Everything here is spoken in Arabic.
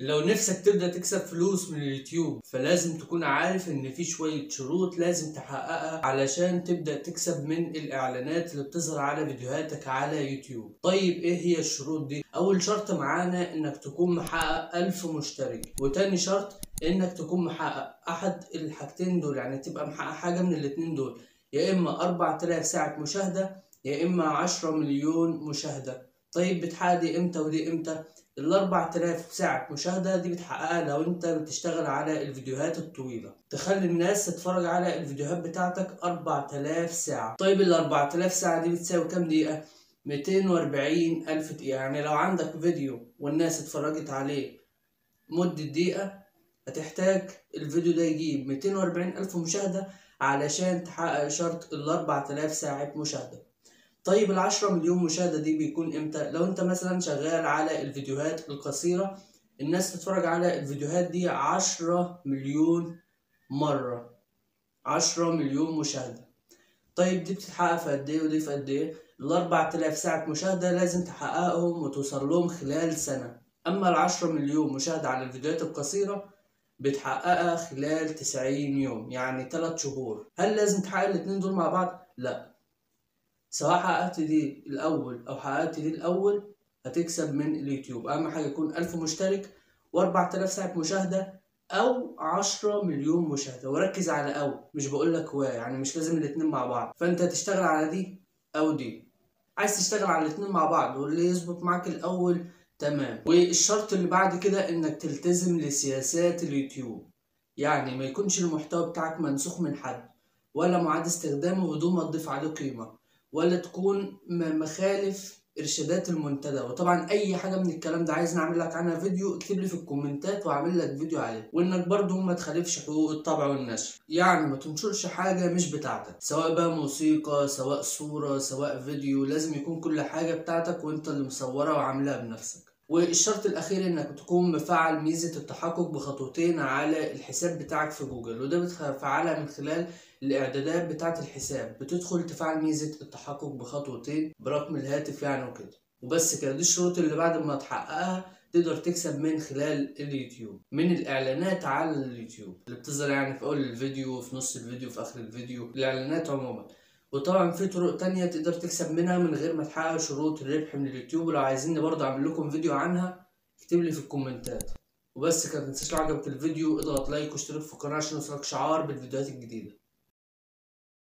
لو نفسك تبدأ تكسب فلوس من اليوتيوب فلازم تكون عارف ان في شوية شروط لازم تحققها علشان تبدأ تكسب من الاعلانات اللي بتظهر على فيديوهاتك على يوتيوب. طيب ايه هي الشروط دي؟ اول شرط معانا انك تكون محقق 1000 مشترك، وتاني شرط انك تكون محقق احد الحاجتين دول، يعني تبقى محقق حاجة من الاتنين دول، يا اما 4000 ساعة مشاهدة يا اما 10 مليون مشاهدة. طيب بتحقق دي امتى ودي امتى؟ ال 4000 ساعة مشاهدة دي بتحققها لو انت بتشتغل على الفيديوهات الطويلة، تخلي الناس تتفرج على الفيديوهات بتاعتك 4000 ساعة. طيب ال 4000 ساعة دي بتساوي كام دقيقة؟ 240 ألف دقيقة. يعني لو عندك فيديو والناس اتفرجت عليه مدة دقيقة، هتحتاج الفيديو ده يجيب 240 ألف مشاهدة علشان تحقق شرط ال 4000 ساعة مشاهدة. طيب ال10 مليون مشاهدة دي بيكون امتى؟ لو انت مثلا شغال على الفيديوهات القصيرة، الناس تتفرج على الفيديوهات دي 10 مليون مرة، 10 مليون مشاهدة. طيب دي بتتحقق في قد ايه ودي في قد ايه؟ ال4000 ساعة مشاهدة لازم تحققهم وتوصل لهم خلال سنة، اما ال10 مليون مشاهدة على الفيديوهات القصيرة بتحققها خلال 90 يوم، يعني 3 شهور. هل لازم تحقق الاتنين دول مع بعض؟ لا، سواء حققت دي الأول أو حققت دي الأول هتكسب من اليوتيوب. أهم حاجة يكون 1000 مشترك و4000 ساعة مشاهدة أو 10 مليون مشاهدة، وركز على أو، مش بقولك هو، يعني مش لازم الاتنين مع بعض، فأنت تشتغل على دي أو دي. عايز تشتغل على الاتنين مع بعض واللي يظبط معاك الأول تمام. والشرط اللي بعد كده إنك تلتزم لسياسات اليوتيوب، يعني ما يكونش المحتوى بتاعك منسوخ من حد ولا معاد استخدامه بدون ما تضيف عليه قيمة، ولا تكون مخالف ارشادات المنتدى. وطبعا اي حاجه من الكلام ده عايز نعمل لك عنها فيديو، اكتب لي في الكومنتات واعمل لك فيديو عليه. وانك برضو ما تخالفش حقوق الطبع والنشر، يعني ما تنشرش حاجه مش بتاعتك، سواء بقى موسيقى سواء صوره سواء فيديو، لازم يكون كل حاجه بتاعتك وانت اللي مصورها وعاملها بنفسك. والشرط الاخير انك تكون مفعل ميزه التحقق بخطوتين على الحساب بتاعك في جوجل، وده بتفعلها من خلال الاعدادات بتاعة الحساب، بتدخل تفعل ميزة التحقق بخطوتين برقم الهاتف يعني وكده. وبس كده، دي الشروط اللي بعد ما تحققها تقدر تكسب من خلال اليوتيوب، من الاعلانات على اليوتيوب اللي بتظهر يعني في اول الفيديو في نص الفيديو في اخر الفيديو، الاعلانات عموما. وطبعا في طرق تانية تقدر تكسب منها من غير ما تحقق شروط الربح من اليوتيوب، ولو عايزيني برضه اعمل لكم فيديو عنها اكتب لي في الكومنتات. وبس كده، متنساش لو عجبك الفيديو اضغط لايك واشترك في القناة عشان يوصلك شعار بالفيديوهات الجديدة.